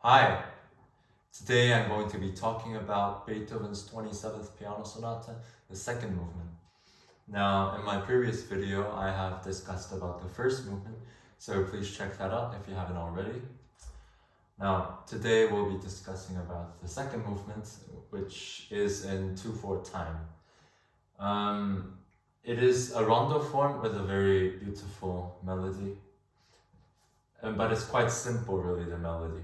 Hi, today I'm going to be talking about Beethoven's 27th Piano Sonata, the second movement. Now, in my previous video, I have discussed about the first movement, so please check that out if you haven't already. Now, today we'll be discussing about the second movement, which is in 2/4 time. It is a rondo form with a very beautiful melody, but it's quite simple really, the melody.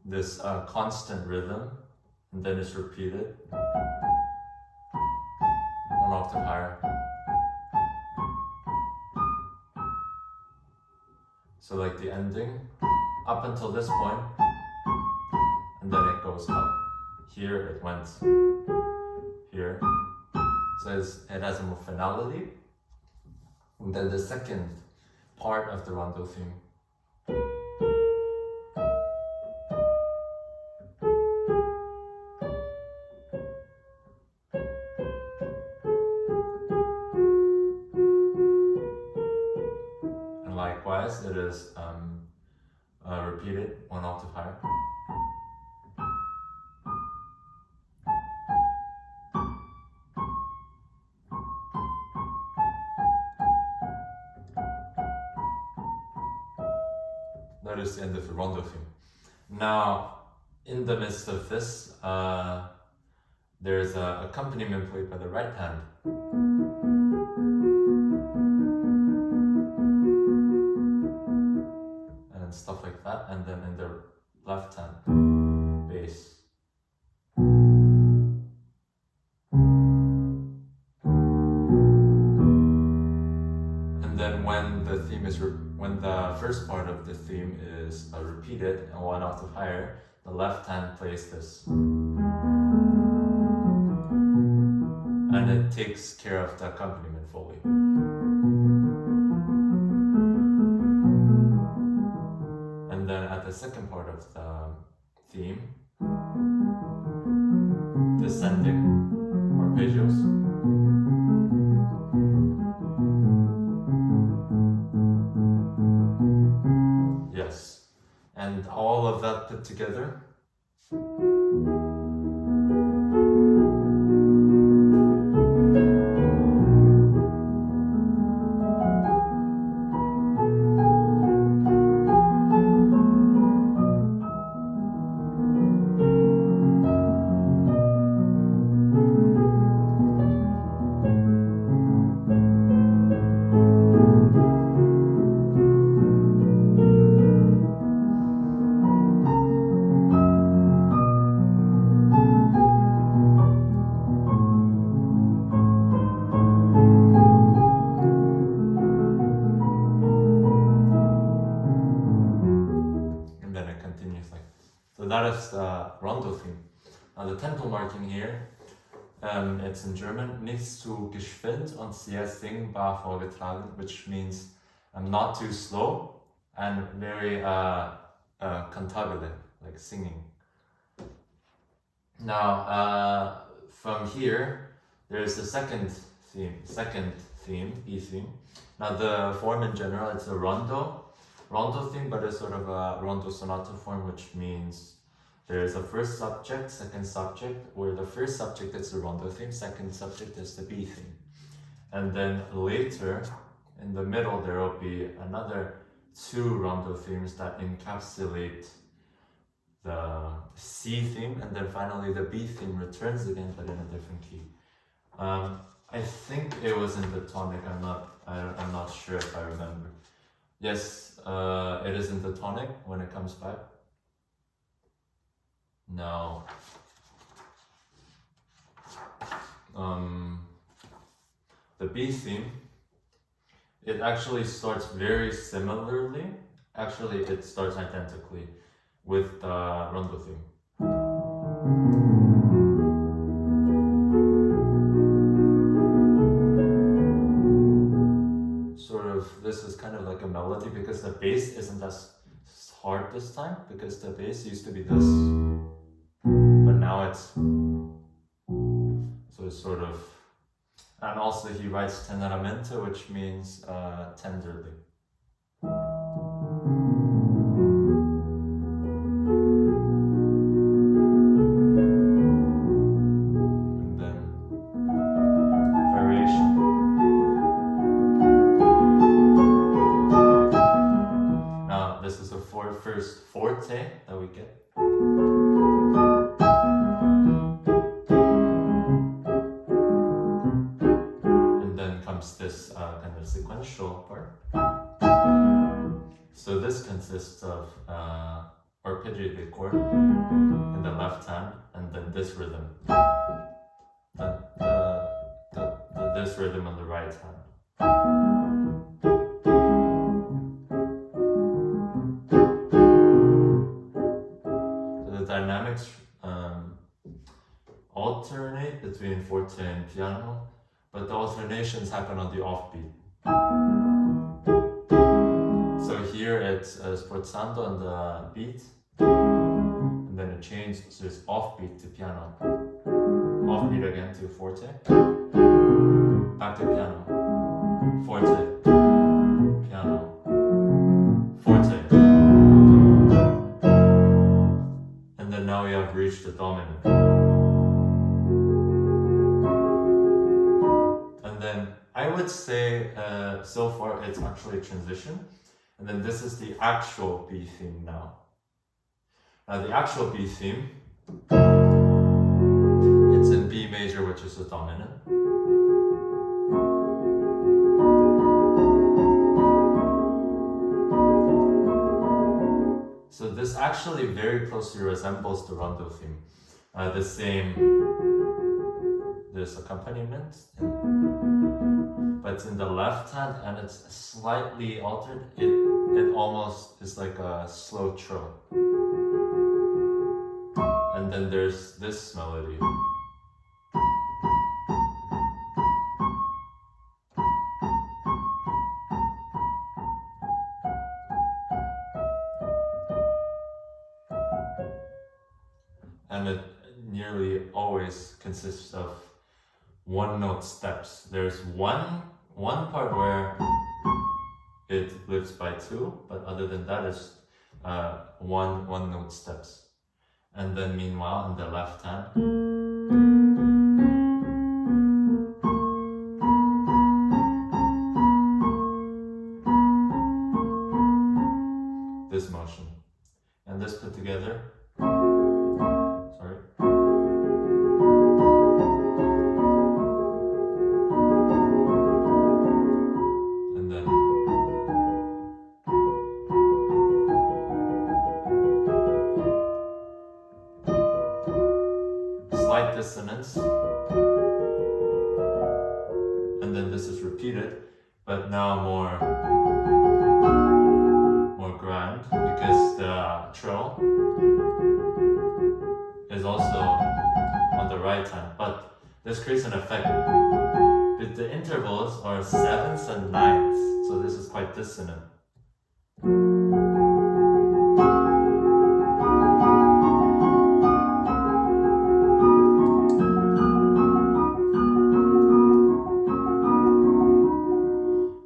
This constant rhythm, and then it's repeated one octave higher. So like the ending, up until this point, and then it goes up. Here it went here. So it has a more finality. And then the second part of the rondo theme. And likewise, it is repeated one octave higher. That is the end of the rondo theme. Now, in the midst of this, there's an accompaniment played by the right hand. And stuff like that, and then in the left hand, bass. And then when the theme is when the first part of the theme is repeated and one octave higher, the left hand plays this. And it takes care of the accompaniment fully. And then at the second part of the theme, descending arpeggios. Yes, and all of that put together. So that is the rondo theme. Now the tempo marking here, it's in German, nicht zu geschwind und sehr singbar vorgetragen, which means not too slow and very cantabile, like singing. Now from here, there's the second theme, B theme. Now the form in general, it's a rondo theme, but it's sort of a rondo sonata form, which means there's a first subject, second subject, where the first subject is the rondo theme, second subject is the B theme. And then later, in the middle, there will be another two rondo themes that encapsulate the C theme, and then finally the B theme returns again, but in a different key. I think it was in the tonic, I'm not sure if I remember. Yes, it is in the tonic when it comes back. Now, the B theme, it actually starts very similarly. Actually, it starts identically with the rondo theme. This is kind of like a melody because the bass isn't as hard this time, because the bass used to be this, but now it's, so it's sort of And also he writes teneramente, which means tenderly. And then variation. Now this is the first forte that we get. This kind of sequential part. So this consists of arpeggiated chord in the left hand, and then this rhythm, this rhythm on the right hand. So the dynamics alternate between forte and piano, but the alternations happen on the offbeat. So here it's sforzando on the beat, and then it changes, so it's offbeat to piano, offbeat again to forte, back to piano, forte, piano, forte, and then now we have reached the dominant. I would say so far it's actually a transition, and then this is the actual B theme now. Now the actual B theme, it's in B major, which is the dominant. So this actually very closely resembles the rondo theme. The same, there's accompaniment, but it's in the left hand and it's slightly altered. It almost is like a slow trill. And then there's this melody. And it nearly always consists of one note steps. There's one part where it lives by two, but other than that is one note steps. And then meanwhile in the left hand, this motion. And this put together, slight dissonance, and then this is repeated, but now more grand, because the trill is also on the right hand, but this creates an effect. The intervals are sevenths and ninths, so this is quite dissonant.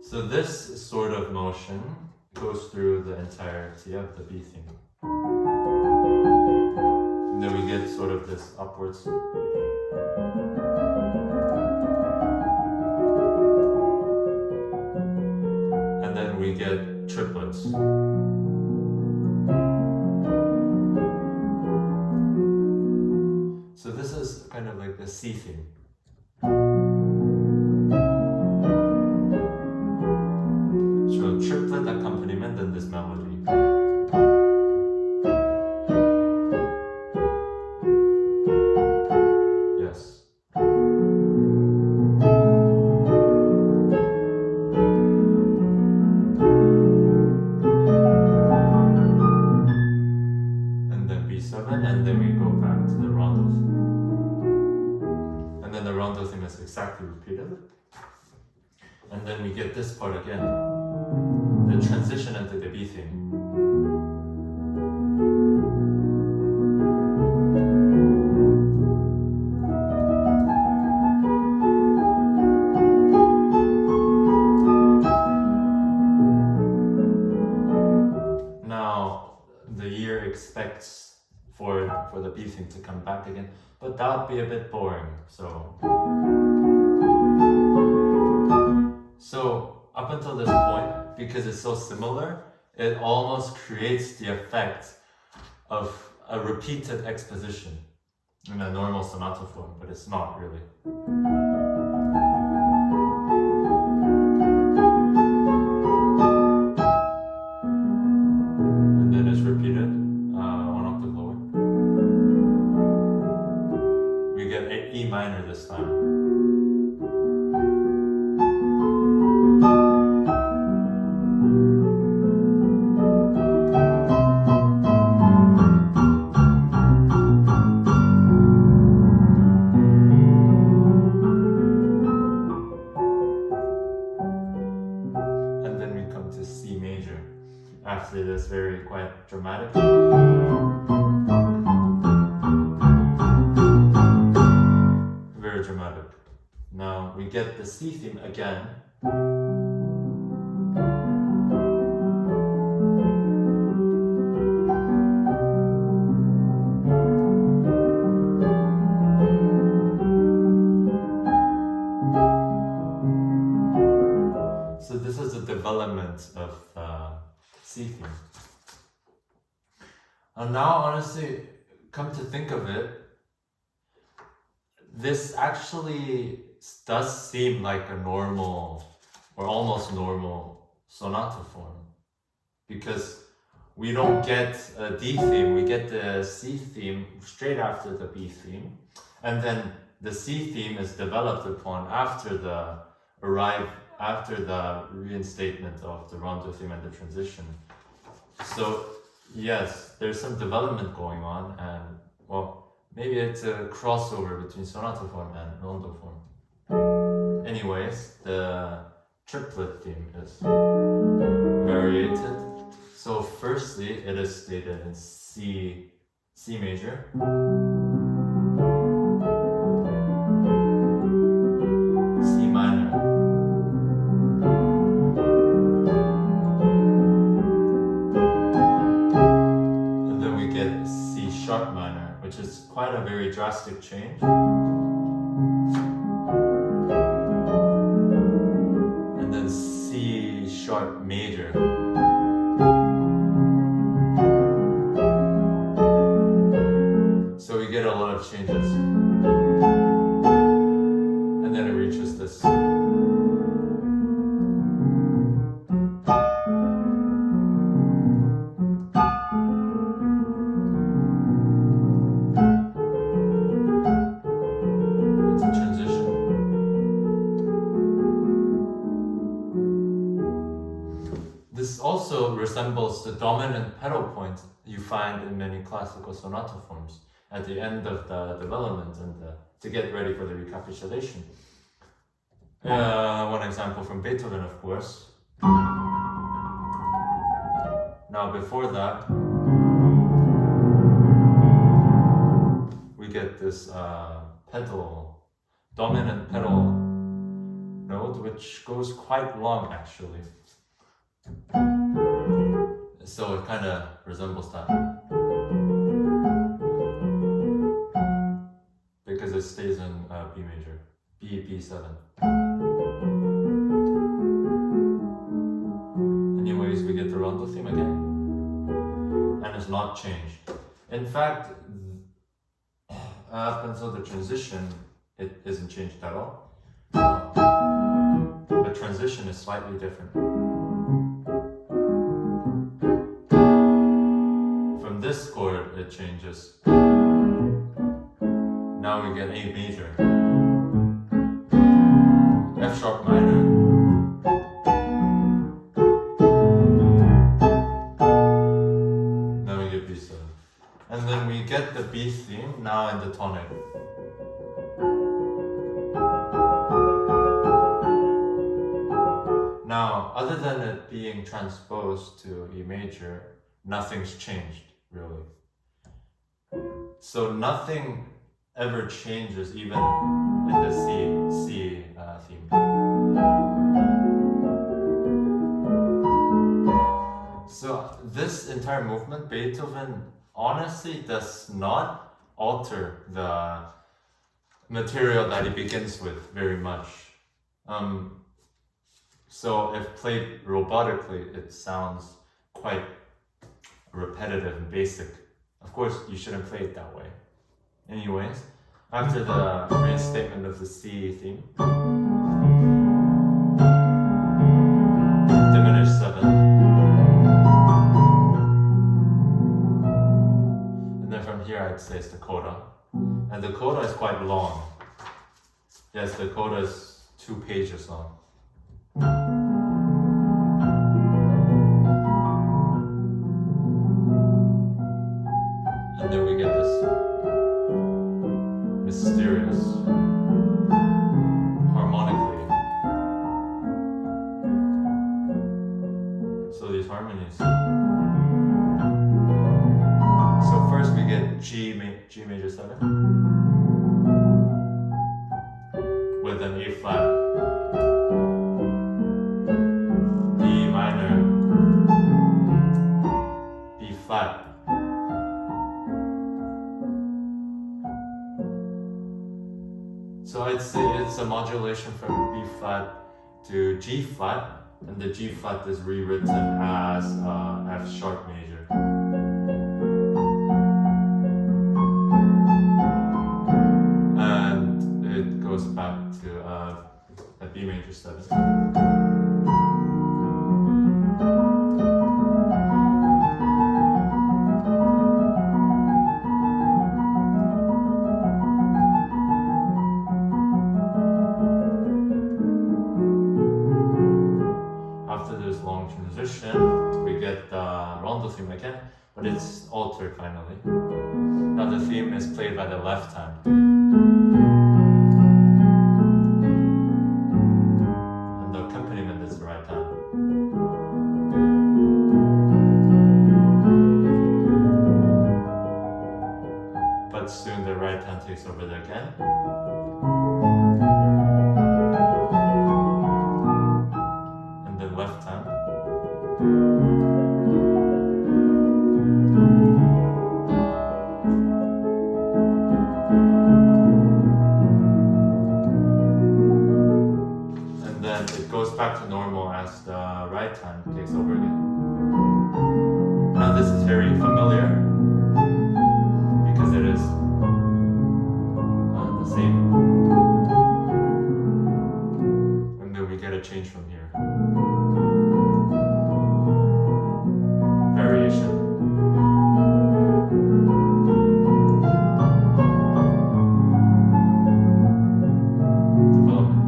So this sort of motion goes through the entirety of the B theme. And then we get sort of this upwards. And then we get triplets. So this is kind of like the C theme. So triplet accompaniment and this melody. Yes. And then B7, and then we go back to the rondo theme. And then the rondo theme is exactly repeated. And then we get this part again, the transition into the B theme. theme to come back again, but that would be a bit boring. So up until this point, because it's so similar, it almost creates the effect of a repeated exposition in a normal sonata form, but it's not really. And then it's repeated one octave lower. We get E minor this time. After this very quite dramatic. Very dramatic. Now we get the C theme again. So this is a development of C theme. And now, honestly, come to think of it, this actually does seem like a normal or almost normal sonata form, because we don't get a D theme, we get the C theme straight after the B theme, and then the C theme is developed upon after the reinstatement of the rondo theme and the transition. So yes, there's some development going on, and well, maybe it's a crossover between sonata form and rondo form. Anyways, the triplet theme is variated. So firstly, it is stated in C major, C minor, and then we get C sharp minor, which is quite a very drastic change. And then C sharp major. So we get a lot of changes. And then it reaches this. It's a transition. This also resembles the dominant pedal point you find in many classical sonata forms at the end of the development and to get ready for the recapitulation. One example from Beethoven, of course. Now before that, we get this dominant pedal note, which goes quite long actually. So it kind of resembles that. Because it stays in B major, B7. Anyways, we get the rondo theme again, and it's not changed. In fact, up until the transition, it isn't changed at all. The transition is slightly different. From this chord, it changes. Now we get A major, F sharp minor, now we get B7. And then we get the B theme now in the tonic. Now, other than it being transposed to E major, nothing's changed, really. So nothing ever changes even in the C theme. So this entire movement, Beethoven honestly does not alter the material that he begins with very much. So if played robotically, it sounds quite repetitive and basic. Of course, you shouldn't play it that way. Anyways, after the reinstatement of the C theme, diminished 7, and then from here I'd say it's the coda, and the coda is quite long. Yes, the coda is 2 pages long. And then we get this mysterious, harmonically. So these harmonies. So first we get G major 7 with an A flat, D minor, B flat. So I'd say it's a modulation from B flat to G flat, and the G flat is rewritten as F sharp major. And it goes back to a B major 7. Transition, we get the rondo theme again, but it's altered finally. Now the theme is played by the left hand, and the accompaniment is the right hand. But soon the right hand takes over again. And then left hand. And then it goes back to normal as the right hand takes over again. Now this is very familiar because it is the same. And then we get a change from here. Variation. Development.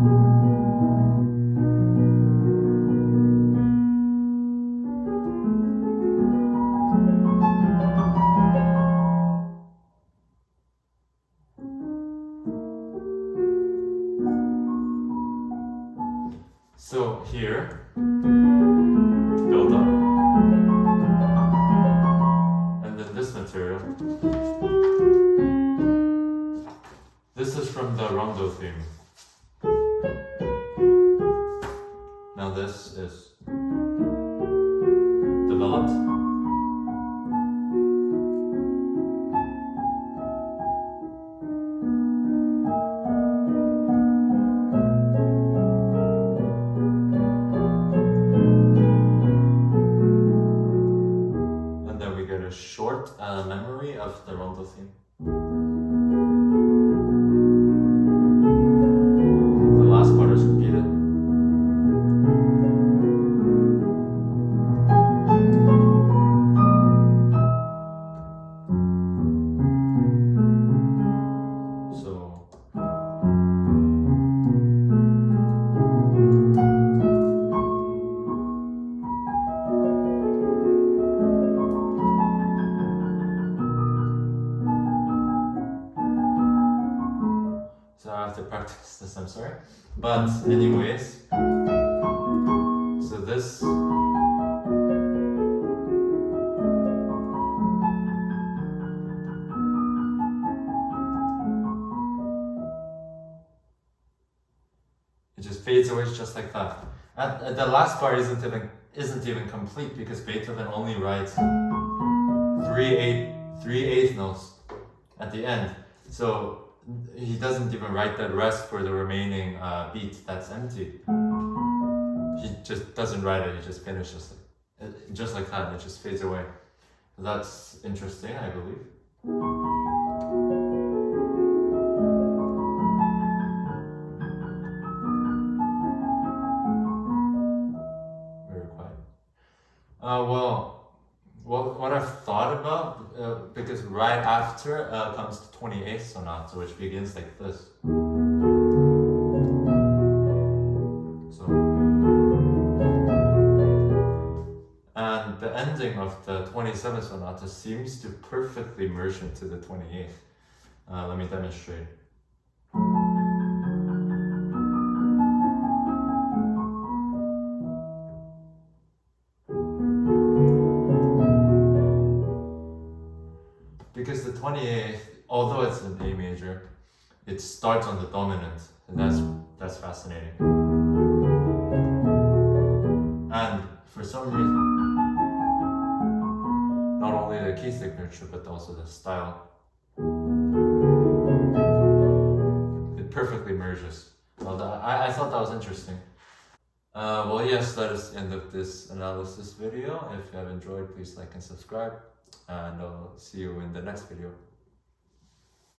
So here, build up. This material. This is from the rondo theme. Now this is developed. Short memory of the rondo theme. The last part is repeated. So I have to practice this, I'm sorry. But anyways, so this it just fades away just like that. And the last part isn't even complete because Beethoven only writes three eighth notes. at the end. So he doesn't even write the rest for the remaining beat that's empty. He just doesn't write it, he just finishes it. Just like that, it just fades away. So that's interesting, I believe. Very quiet. What I've thought about, because right after comes the 28th sonata, which begins like this. So, and the ending of the 27th sonata seems to perfectly merge into the 28th. Let me demonstrate. Because the 28th, although it's in A major, it starts on the dominant, and that's fascinating. And for some reason, not only the key signature, but also the style, it perfectly merges. Well, I thought that was interesting. Well, yes, that is the end of this analysis video. If you have enjoyed, please like and subscribe, and I'll see you in the next video.